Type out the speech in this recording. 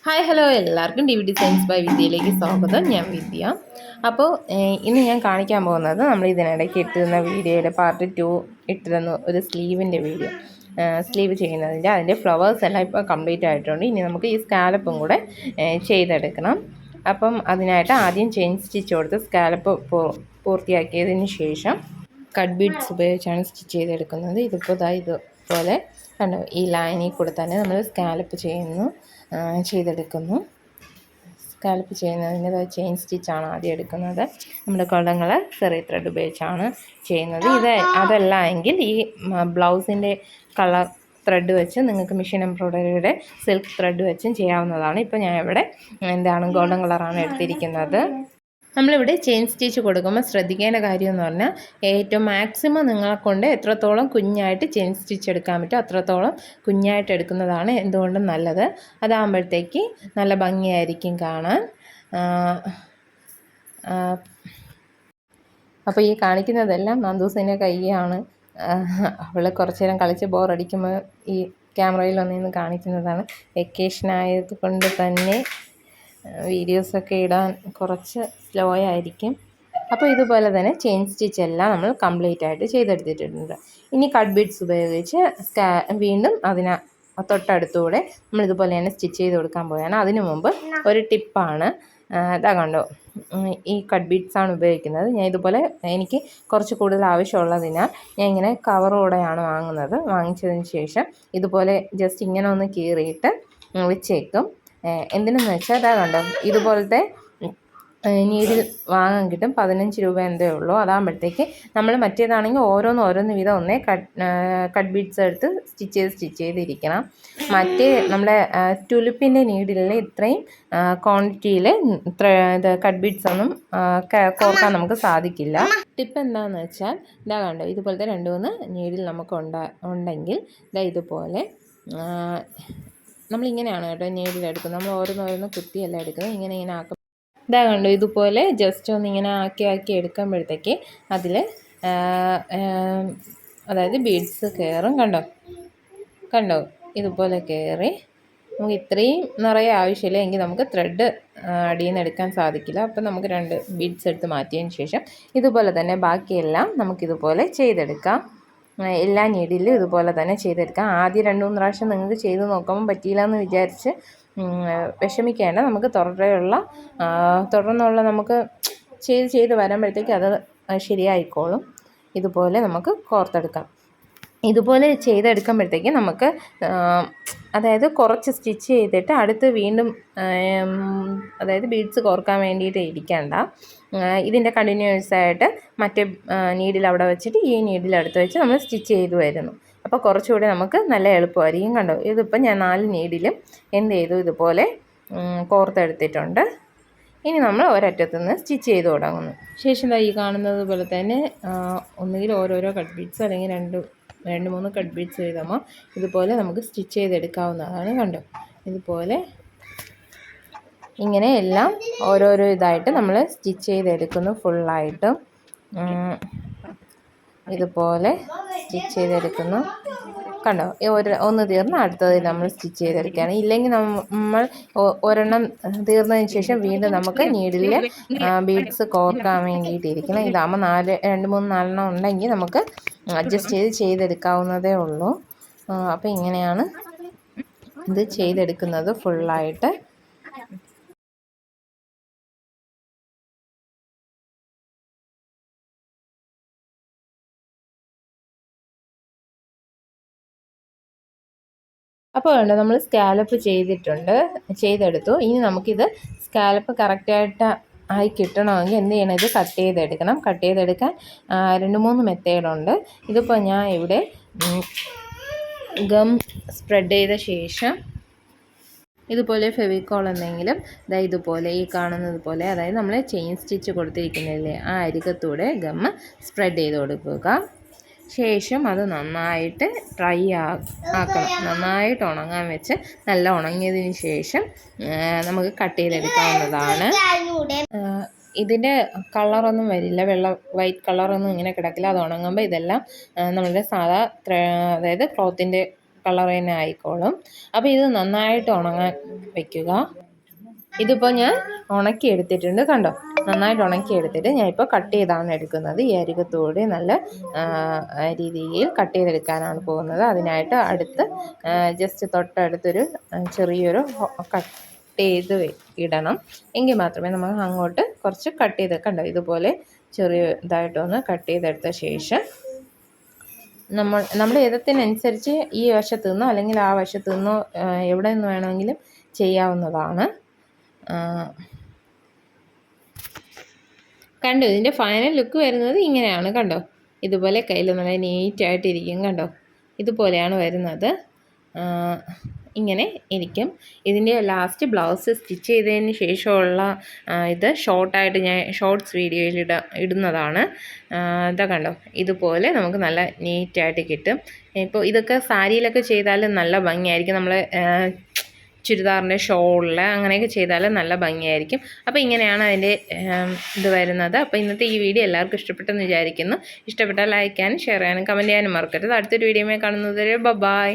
Hi hello എല്ലാവർക്കും D V designs by വിദ്യയിലേക്ക് സ്വാഗതം. ഞാൻ വിദ്യ. അപ്പോൾ ഇന്ന് ഞാൻ കാണിക്കാൻ പോകുന്നത് നമ്മൾ ഇതിനിടയ്ക്ക് ഇട്ടിരുന്ന വീഡിയോയുടെ പാർട്ട് 2 ഇട്ടിരുന്ന ഒരു സ്ലീവിൻ്റെ വീഡിയോ, സ്ലീവ് ചെയ്യുന്നതിൻ്റെ അതിൻ്റെ ഫ്ലവേഴ്സ് എല്ലാം ഇപ്പോൾ കംപ്ലീറ്റ് ആയിട്ടുണ്ട്. ഇനി നമുക്ക് ഈ സ്കാലപ്പും കൂടെ ചെയ്തെടുക്കണം. അപ്പം അതിനായിട്ട് ആദ്യം ചെയിൻ സ്റ്റിച്ച് കൊടുത്ത് സ്കാലപ്പ് പൂർത്തിയാക്കിയതിന് ശേഷം കട്ട് ബീഡ്സ് ഉപയോഗിച്ചാണ് സ്റ്റിച്ച് ചെയ്തെടുക്കുന്നത്. ഇതുപോലെ കണ്ടോ, ഈ ലൈനിൽ കൂടെ തന്നെ നമ്മൾ സ്കാലപ്പ് ചെയ്തെടുക്കുന്നു. സ്കാലപ്പ് ചെയ്യുന്നതിന് ചെയിൻ സ്റ്റിച്ചാണ് ആദ്യം എടുക്കുന്നത്. നമ്മുടെ കുളങ്ങൾ ചെറിയ ത്രെഡ് ഉപയോഗിച്ചാണ് ചെയ്യുന്നത്. അതല്ല എങ്കിൽ ഈ ബ്ലൗസിൻ്റെ കളർ ത്രെഡ് വെച്ച് നിങ്ങൾക്ക് മെഷീൻ എംബ്രോയ്ഡറിയുടെ സിൽക്ക് ത്രെഡ് വെച്ചും ചെയ്യാവുന്നതാണ്. ഇപ്പോൾ ഞാൻ ഇവിടെ ഗോൾഡൻ കളറാണ് എടുത്തിരിക്കുന്നത്. നമ്മളിവിടെ ചെയിൻ സ്റ്റിച്ച് കൊടുക്കുമ്പോൾ ശ്രദ്ധിക്കേണ്ട കാര്യം എന്ന് പറഞ്ഞാൽ ഏറ്റവും മാക്സിമം നിങ്ങളെക്കൊണ്ട് എത്രത്തോളം കുഞ്ഞായിട്ട് ചെയിൻ സ്റ്റിച്ച് എടുക്കാൻ പറ്റും അത്രത്തോളം കുഞ്ഞായിട്ട് എടുക്കുന്നതാണ് എന്തുകൊണ്ടും നല്ലത്. അതാകുമ്പോഴത്തേക്ക് നല്ല ഭംഗിയായിരിക്കും കാണാൻ. അപ്പോൾ ഈ കാണിക്കുന്നതെല്ലാം നന്ദൂസിൻ്റെ കൈയാണ്. അവൾ കുറച്ച് നേരം കളിച്ച് ബോറടിക്കുമ്പോൾ ഈ ക്യാമറയിൽ ഒന്നിന്ന് കാണിക്കുന്നതാണ്. വെക്കേഷൻ ആയതുകൊണ്ട് തന്നെ വീഡിയോസൊക്കെ ഇടാൻ കുറച്ച് സ്ലോ ആയിരിക്കും. അപ്പോൾ ഇതുപോലെ തന്നെ ചെയിൻ സ്റ്റിച്ച് എല്ലാം നമ്മൾ കംപ്ലീറ്റ് ആയിട്ട് ചെയ്തെടുത്തിട്ടുണ്ട്. ഇനി കട്ട് ബീഡ്സ് ഉപയോഗിച്ച് വീണ്ടും തൊട്ടടുത്തൂടെ നമ്മളിതുപോലെ തന്നെ സ്റ്റിച്ച് ചെയ്ത് കൊടുക്കാൻ പോവുകയാണ്. അതിനു മുമ്പ് ഒരു ടിപ്പാണ്, ഇതാ കണ്ടോ, ഈ കട്ട് ബീഡ്സാണ് ഉപയോഗിക്കുന്നത്. ഞാൻ ഇതുപോലെ എനിക്ക് കുറച്ച് കൂടുതൽ ആവശ്യമുള്ളതിനാൽ ഞാൻ ഇങ്ങനെ കവറോടെയാണ് വാങ്ങിച്ചതിന് ശേഷം ഇതുപോലെ ജസ്റ്റ് ഇങ്ങനെ ഒന്ന് കീറിയിട്ട് വെച്ചേക്കും. എന്തിനെന്ന് വെച്ചാൽ അതാ കണ്ടോ, ഇതുപോലത്തെ നീഡിൽ വാങ്ങാൻ കിട്ടും. 15 രൂപ എന്തേ ഉള്ളൂ. അതാകുമ്പോഴത്തേക്ക് നമ്മൾ മറ്റേതാണെങ്കിൽ ഓരോന്ന് വീതം ഒന്നേ കട്ട് ബീഡ്സ് എടുത്ത് സ്റ്റിച്ച് ചെയ്തിരിക്കണം. മറ്റേ നമ്മുടെ ടുലിപ്പിൻ്റെ നീഡിലിൽ ഇത്രയും ക്വാണ്ടിറ്റിയിൽ കട്ട് ബീഡ്സ് ഒന്നും കോർക്കാൻ നമുക്ക് സാധിക്കില്ല. ടിപ്പ് എന്താണെന്ന് വെച്ചാൽ ഇതാ കണ്ടോ, ഇതുപോലത്തെ 2-3 നീഡിൽ നമുക്ക് ഉണ്ടെങ്കിൽ ഇതുപോലെ നമ്മളിങ്ങനെയാണ് കേട്ടോ നീഡിലെടുക്കുന്നത്. നമ്മൾ ഓരോന്ന് കുത്തിയല്ല എടുക്കുന്നത്, ഇങ്ങനെ ആക്കും. ഇതാ കണ്ടോ, ഇതുപോലെ ജസ്റ്റ് ഒന്ന് ഇങ്ങനെ ആക്കി എടുക്കുമ്പോഴത്തേക്ക് അതിൽ അതായത് ബീഡ്സ് കയറും. കണ്ടോ ഇതുപോലെ കയറി. നമുക്ക് ഇത്രയും നിറയെ ആവശ്യമില്ല എങ്കിൽ നമുക്ക് ത്രെഡ് അടിയിൽ നിന്ന് എടുക്കാൻ സാധിക്കില്ല. അപ്പം നമുക്ക് 2 ബീഡ്സ് എടുത്ത് മാറ്റിയതിന് ശേഷം ഇതുപോലെ തന്നെ ബാക്കിയെല്ലാം നമുക്കിതുപോലെ ചെയ്തെടുക്കാം. എല്ലാ നീഡിലും ഇതുപോലെ തന്നെ ചെയ്തെടുക്കാം. ആദ്യം 2-3 പ്രാവശ്യം നിങ്ങൾക്ക് ചെയ്ത് നോക്കുമ്പോൾ പറ്റിയില്ല എന്ന് വിചാരിച്ച് വിഷമിക്കേണ്ട. നമുക്ക് തുടർന്നുള്ള നമുക്ക് ചെയ്ത് വരുമ്പോഴത്തേക്ക് അത് ശരിയായിക്കോളും. ഇതുപോലെ നമുക്ക് കോർത്തെടുക്കാം. ഇതുപോലെ ചെയ്തെടുക്കുമ്പോഴത്തേക്ക് നമുക്ക് അതായത് കുറച്ച് സ്റ്റിച്ച് ചെയ്തിട്ട് അടുത്ത് വീണ്ടും അതായത് ബീഡ്സ് കോർക്കാൻ വേണ്ടിയിട്ട് ഇരിക്കേണ്ട. ഇതിൻ്റെ കണ്ടിന്യൂസ് ആയിട്ട് മറ്റേ നീഡിൽ അവിടെ വെച്ചിട്ട് ഈ നീഡിൽ അടുത്ത് വെച്ച് നമ്മൾ സ്റ്റിച്ച് ചെയ്ത് വരുന്നു. അപ്പോൾ കുറച്ചുകൂടി നമുക്ക് നല്ല എളുപ്പമായിരിക്കും. കണ്ടോ, ഇതിപ്പോൾ ഞാൻ 4 നീഡിലും ഇതുപോലെ കോർത്തെടുത്തിട്ടുണ്ട്. ഇനി നമ്മൾ ഒരറ്റത്തു നിന്ന് സ്റ്റിച്ച് ചെയ്ത് തുടങ്ങുന്നു. ശേഷം ഈ കാണുന്നത് പോലെ തന്നെ ഒന്നുകിൽ ഓരോരോ കട്ട് ബീഡ്സ് അല്ലെങ്കിൽ 2-3 കട്ട് ബീഡ്സ് വീതമോ ഇതുപോലെ നമുക്ക് സ്റ്റിച്ച് ചെയ്തെടുക്കാവുന്നതാണ്. കണ്ടോ, ഇതുപോലെ ഇങ്ങനെ എല്ലാം ഓരോരോ ഇതായിട്ട് നമ്മൾ സ്റ്റിച്ച് ചെയ്തെടുക്കുന്നു. ഫുള്ളായിട്ടും ഇതുപോലെ സ്റ്റിച്ച് ചെയ്തെടുക്കുന്നു. കണ്ടോ, ഒന്ന് തീർന്ന് അടുത്തത് നമ്മൾ സ്റ്റിച്ച് ചെയ്തെടുക്കുകയാണ്. ഇല്ലെങ്കിൽ നമ്മൾ ഒരെണ്ണം തീർന്നതിന് ശേഷം വീണ്ടും നമുക്ക് നീഡിൽ ബീഡ്സ് കോർക്കാൻ വേണ്ടിയിട്ടിരിക്കണം. ഇതാകുമ്പോൾ 2-3-4 ഉണ്ടെങ്കിൽ നമുക്ക് അഡ്ജസ്റ്റ് ചെയ്തെടുക്കാവുന്നതേ ഉള്ളൂ. അപ്പോൾ ഇങ്ങനെയാണ് ഇത് ചെയ്തെടുക്കുന്നത് ഫുള്ളായിട്ട്. അപ്പോൾ വേണ്ട നമ്മൾ സ്കാലപ്പ് ചെയ്തെടുത്തു. ഇനി നമുക്കിത് സ്കാലപ്പ് കറക്റ്റായിട്ട് ആയി കിട്ടണമെങ്കിൽ എന്ത് ചെയ്യണം, ഇത് കട്ട് ചെയ്തെടുക്കാൻ 2-3 മെത്തേഡുണ്ട്. ഇതിപ്പോൾ ഞാൻ ഇവിടെ ഗം സ്പ്രെഡ് ചെയ്ത ശേഷം ഇതുപോലെ ഫെവിക്കോൾ എന്തെങ്കിലും ഇതുപോലെ ഈ കാണുന്നത് പോലെ, അതായത് നമ്മൾ ചെയിൻ സ്റ്റിച്ച് കൊടുത്തിരിക്കുന്നില്ലേ ആ അരികത്തൂടെ ഗം സ്പ്രെഡ് ചെയ്ത് കൊടുക്കുക. ശേഷം അത് നന്നായിട്ട് ഡ്രൈ ആക്കണം. നന്നായിട്ട് ഉണങ്ങാൻ വെച്ച് നല്ല ഉണങ്ങിയതിന് ശേഷം നമുക്ക് കട്ട് ചെയ്തെടുക്കാവുന്നതാണ്. ഇതിൻ്റെ കളറൊന്നും വരില്ല, വൈറ്റ് കളറൊന്നും ഇങ്ങനെ കിടക്കില്ല. അത് ഉണങ്ങുമ്പോൾ ഇതെല്ലാം നമ്മളുടെ സാധാ അതായത് ക്ലോത്തിൻ്റെ കളർ തന്നെ ആയിക്കോളും. അപ്പോൾ ഇത് നന്നായിട്ട് ഉണങ്ങാൻ വയ്ക്കുക. ഇതിപ്പോൾ ഞാൻ ഉണക്കി എടുത്തിട്ടുണ്ട്, കണ്ടോ, നന്നായിട്ട് ഉണക്കി എടുത്തിട്ട് ഞാൻ ഇപ്പോൾ കട്ട് ചെയ്താണ് എടുക്കുന്നത്. ഈ അരികത്തോടെ നല്ല രീതിയിൽ കട്ട് ചെയ്തെടുക്കാനാണ് പോകുന്നത്. അതിനായിട്ട് അടുത്ത് ജസ്റ്റ് തൊട്ടടുത്തൊരു ചെറിയൊരു കട്ട് ചെയ്ത് ഇടണം, എങ്കിൽ മാത്രമേ നമുക്ക് അങ്ങോട്ട് കുറച്ച് കട്ട് ചെയ്ത്, കണ്ടോ, ഇതുപോലെ ചെറിയ ഇതായിട്ടൊന്ന് കട്ട് ചെയ്തെടുത്ത ശേഷം നമ്മുടെ ഇതത്തിനനുസരിച്ച് ഈ വശത്തു നിന്നോ അല്ലെങ്കിൽ ആ വശത്തു നിന്നോ എവിടെ നിന്ന് വേണമെങ്കിലും ചെയ്യാവുന്നതാണ്. കണ്ടോ, ഇതിൻ്റെ ഫൈനൽ ലുക്ക് വരുന്നത് ഇങ്ങനെയാണ്. കണ്ടോ, ഇതുപോലെ കയ്യിൽ നല്ല നീറ്റായിട്ടിരിക്കും. കണ്ടോ, ഇതുപോലെയാണ് വരുന്നത്. ഇങ്ങനെ ഇരിക്കും. ഇതിൻ്റെ ലാസ്റ്റ് ബ്ലൗസ് സ്റ്റിച്ച് ചെയ്തതിന് ശേഷമുള്ള ഇത് ഷോർട്ടായിട്ട് ഞാൻ ഷോർട്ട്സ് വീഡിയോയിൽ ഇടുന്നതാണ്. ഇതാ കണ്ടോ, ഇതുപോലെ നമുക്ക് നല്ല നീറ്റായിട്ട് കിട്ടും. ഇപ്പോൾ ഇതൊക്കെ സാരിയിലൊക്കെ ചെയ്താൽ നല്ല ഭംഗിയായിരിക്കും. നമ്മൾ ചുരിദാറിൻ്റെ ഷോളിൽ അങ്ങനെയൊക്കെ ചെയ്താൽ നല്ല ഭംഗിയായിരിക്കും. അപ്പോൾ ഇങ്ങനെയാണ് അതിൻ്റെ ഇത് വരുന്നത്. അപ്പോൾ ഇന്നത്തെ ഈ വീഡിയോ എല്ലാവർക്കും ഇഷ്ടപ്പെട്ടെന്ന് വിചാരിക്കുന്നു. ഇഷ്ടപ്പെട്ടാൽ ലൈക്ക് ചെയ്യാനും ഷെയർ ചെയ്യാനും കമൻറ്റ് ചെയ്യാനും മറക്കരുത്. അടുത്തൊരു വീഡിയോയിൽ കാണുന്നത് വരെ ബൈ.